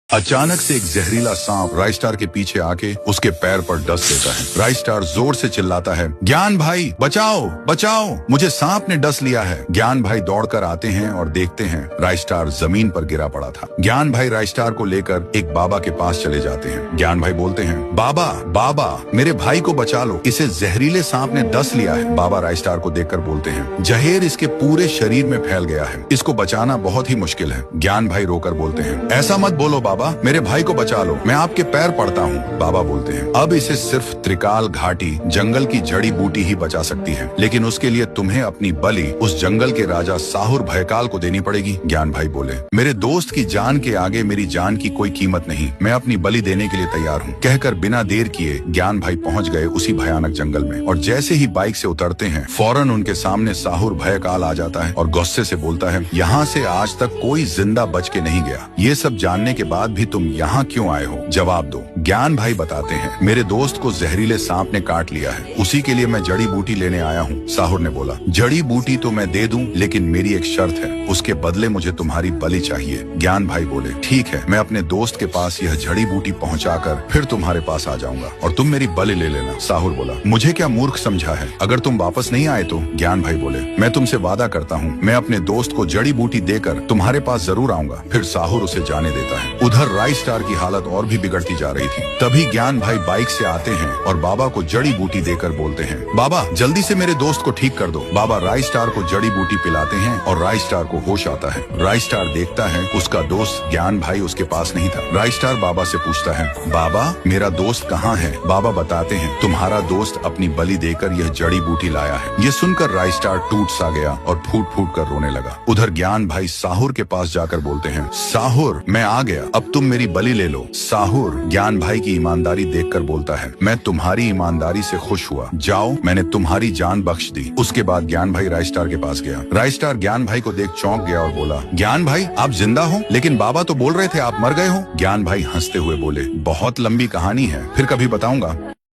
अचानक से एक जहरीला सांप राइस्टार के पीछे आके उसके पैर पर डस देता है। राइस्टार जोर से चिल्लाता है, ज्ञान भाई बचाओ बचाओ, मुझे सांप ने डस लिया है। ज्ञान भाई दौड़कर आते हैं और देखते हैं राइस्टार जमीन पर गिरा पड़ा था। ज्ञान भाई राइस्टार को लेकर एक बाबा के पास चले जाते हैं। ज्ञान भाई बोलते हैं, बाबा बाबा मेरे भाई को बचा लो, इसे जहरीले सांप ने डस लिया है। बाबा राइस्टार को देखकर बोलते हैं, जहर इसके पूरे शरीर में फैल गया है, इसको बचाना बहुत ही मुश्किल है। ज्ञान भाई रोकर बोलते हैं, ऐसा मत बोलो बाबा, मेरे भाई को बचा लो, मैं आपके पैर पड़ता हूँ। बाबा बोलते हैं, अब इसे सिर्फ त्रिकाल घाटी जंगल की जड़ी बूटी ही बचा सकती है, लेकिन उसके लिए तुम्हें अपनी बलि उस जंगल के राजा साहुर भयकाल को देनी पड़ेगी। ज्ञान भाई बोले, मेरे दोस्त की जान के आगे मेरी जान की कोई कीमत नहीं, मैं अपनी बलि देने के लिए तैयार हूँ। कहकर बिना देर किए ज्ञान भाई पहुँच गए उसी भयानक जंगल में, और जैसे ही बाइक से उतरते हैं फौरन उनके सामने साहुर भयकाल आ जाता है और गुस्से से बोलता है, यहाँ से आज तक कोई जिंदा बच के नहीं गया, ये सब जानने के बाद भी तुम यहाँ क्यों आए हो, जवाब दो। ज्ञान भाई बताते हैं, मेरे दोस्त को जहरीले सांप ने काट लिया है, उसी के लिए मैं जड़ी बूटी लेने आया हूँ। साहुर ने बोला, जड़ी बूटी तो मैं दे दूं, लेकिन मेरी एक शर्त है, उसके बदले मुझे तुम्हारी बलि चाहिए। ज्ञान भाई बोले, ठीक है, मैं अपने दोस्त के पास यह जड़ी बूटी पहुँचाकर फिर तुम्हारे पास आ जाऊंगा और तुम मेरी बलि ले लेना। साहुर बोला, मुझे क्या मूर्ख समझा है, अगर तुम वापस नहीं आए तो? ज्ञान भाई बोले, मैं तुमसे वादा करता हूँ, मैं अपने दोस्त को जड़ी बूटी देकर तुम्हारे पास जरूर आऊंगा। फिर साहुर उसे जाने देता है। उधर राइस्टार की हालत और भी बिगड़ती जा रही थी। तभी ज्ञान भाई बाइक से आते हैं और बाबा को जड़ी बूटी देकर बोलते हैं, बाबा जल्दी से मेरे दोस्त को ठीक कर दो। बाबा राइस्टार को जड़ी बूटी पिलाते हैं और राइस्टार को होश आता है। राइस्टार देखता है उसका दोस्त ज्ञान भाई उसके पास नहीं था। राइस्टार बाबा से पूछता है, बाबा मेरा दोस्त कहाँ है? बाबा बताते हैं, तुम्हारा दोस्त अपनी बलि देकर यह जड़ी बूटी लाया है। ये सुनकर राइस्टार टूट सा गया और फूट फूट कर रोने लगा। उधर ज्ञान भाई साहुर के पास जाकर बोलते हैं, साहुर मैं आ गया, अब तुम मेरी बलि ले लो। साहुर ज्ञान भाई की ईमानदारी देखकर बोलता है, मैं तुम्हारी ईमानदारी से खुश हुआ, जाओ मैंने तुम्हारी जान बख्श दी। उसके बाद ज्ञान भाई राइस्टार के पास गया। राइस्टार ज्ञान भाई को देख चौंक गया और बोला, ज्ञान भाई आप जिंदा हो, लेकिन बाबा तो बोल रहे थे आप मर गए हो। ज्ञान भाई हंसते हुए बोले, बहुत लंबी कहानी है, फिर कभी बताऊंगा।